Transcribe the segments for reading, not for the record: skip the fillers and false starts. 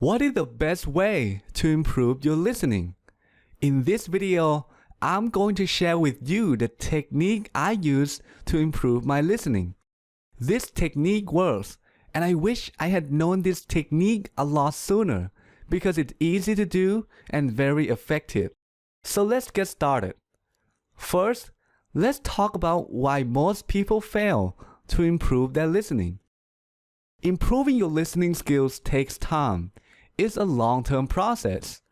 What is the best way to improve your listening? In this video, I'm going to share with you the technique I use to improve my listening. This technique works, and I wish I had known this technique a lot sooner because it's easy to do and very effective. So let's get started. First, let's talk about why most people fail to improve their listening. Improving your listening skills takes time. It's a long-term process.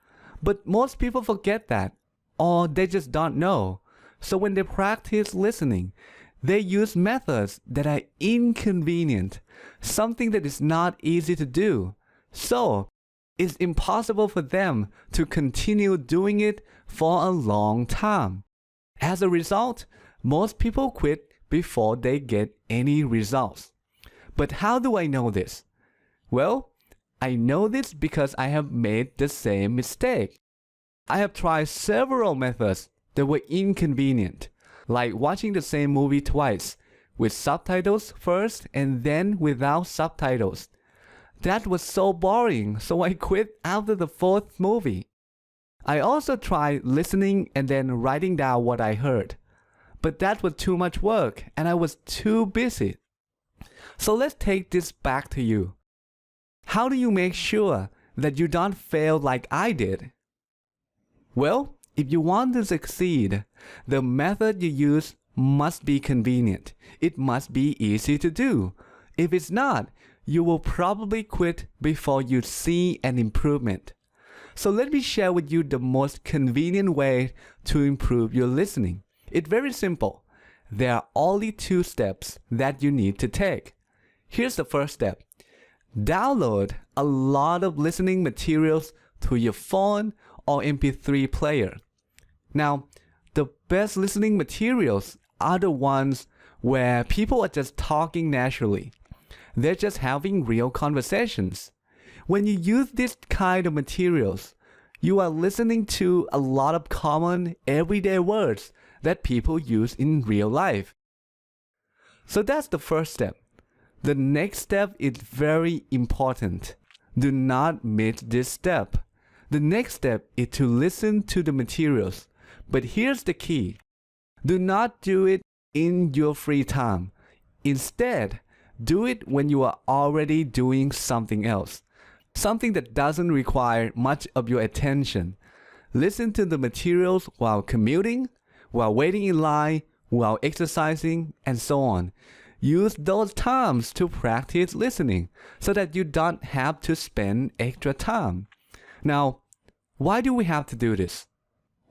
But most people forget that, or they just don't know. So when they practice listening, they use methods that are inconvenient, something that is not easy to do. So it's impossible for them to continue doing it for a long time. As a result, most people quit before they get any results. But how do I know this? Well, I know this because I have made the same mistake. I have tried several methods that were inconvenient, like watching the same movie twice, with subtitles first and then without subtitles. That was so boring, so I quit after the fourth movie. I also tried listening and then writing down what I heard. But that was too much work and I was too busy. So let's take this back to you. How do you make sure that you don't fail like I did? Well, if you want to succeed, the method you use must be convenient. It must be easy to do. If it's not, you will probably quit before you see an improvement. So let me share with you the most convenient way to improve your listening. It's very simple. There are only two steps that you need to take. Here's the first step. Download a lot of listening materials to your phone or MP3 player. Now, the best listening materials are the ones where people are just talking naturally. They're just having real conversations. When you use this kind of materials, you are listening to a lot of common everyday words that people use in real life. So that's the first step. The next step is very important. Do not miss this step. The next step is to listen to the materials. But here's the key. Do not do it in your free time. Instead, do it when you are already doing something else. Something that doesn't require much of your attention. Listen to the materials while commuting, while waiting in line, while exercising, and so on. Use those times to practice listening so that you don't have to spend extra time. Now, why do we have to do this?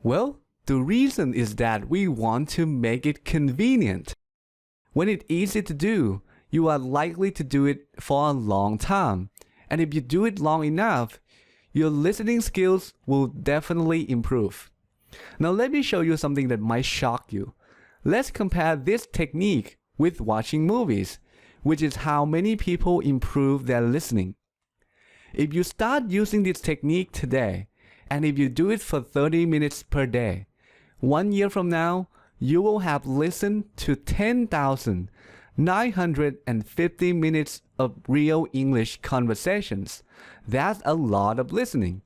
Well, the reason is that we want to make it convenient. When it's easy to do, you are likely to do it for a long time. And if you do it long enough, your listening skills will definitely improve. Now let me show you something that might shock you. Let's compare this technique with watching movies, which is how many people improve their listening. If you start using this technique today, and if you do it for 30 minutes per day, 1 year from now, you will have listened to 10,950 minutes of real English conversations. That's a lot of listening.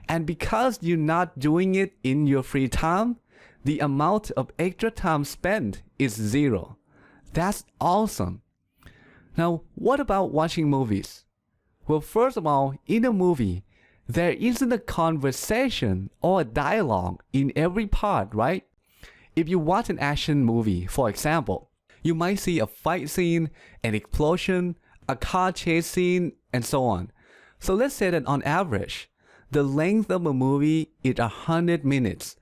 And because you're not doing it in your free time, the amount of extra time spent is zero. That's awesome. Now, what about watching movies? Well, first of all, in a movie, there isn't a conversation or a dialogue in every part, right? If you watch an action movie, for example, you might see a fight scene, an explosion, a car chase scene, and so on. So let's say that on average, the length of a movie is 100 minutes.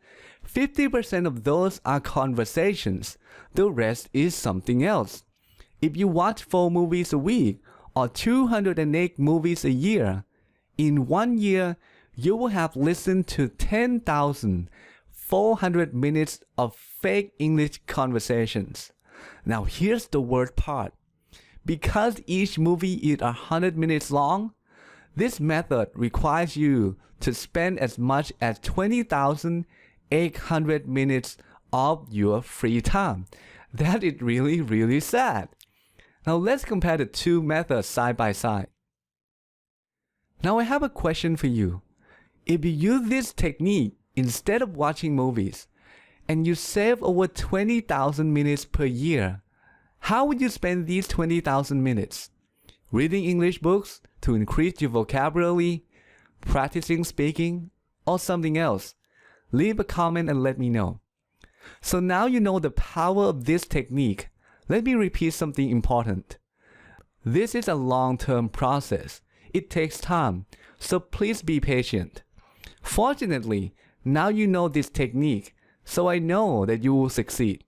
50% of those are conversations. The rest is something else. If you watch 4 movies a week or 208 movies a year, in 1 year, you will have listened to 10,400 minutes of fake English conversations. Now here's the worst part. Because each movie is 100 minutes long, this method requires you to spend as much as 20,800 minutes of your free time. That is really sad. Now let's compare the two methods side by side. Now I have a question for you. If you use this technique instead of watching movies, and you save over 20,000 minutes per year, how would you spend these 20,000 minutes? Reading English books to increase your vocabulary, practicing speaking, or something else? Leave a comment and let me know. So now you know the power of this technique. Let me repeat something important. This is a long-term process. It takes time, so please be patient. Fortunately, now you know this technique, so I know that you will succeed.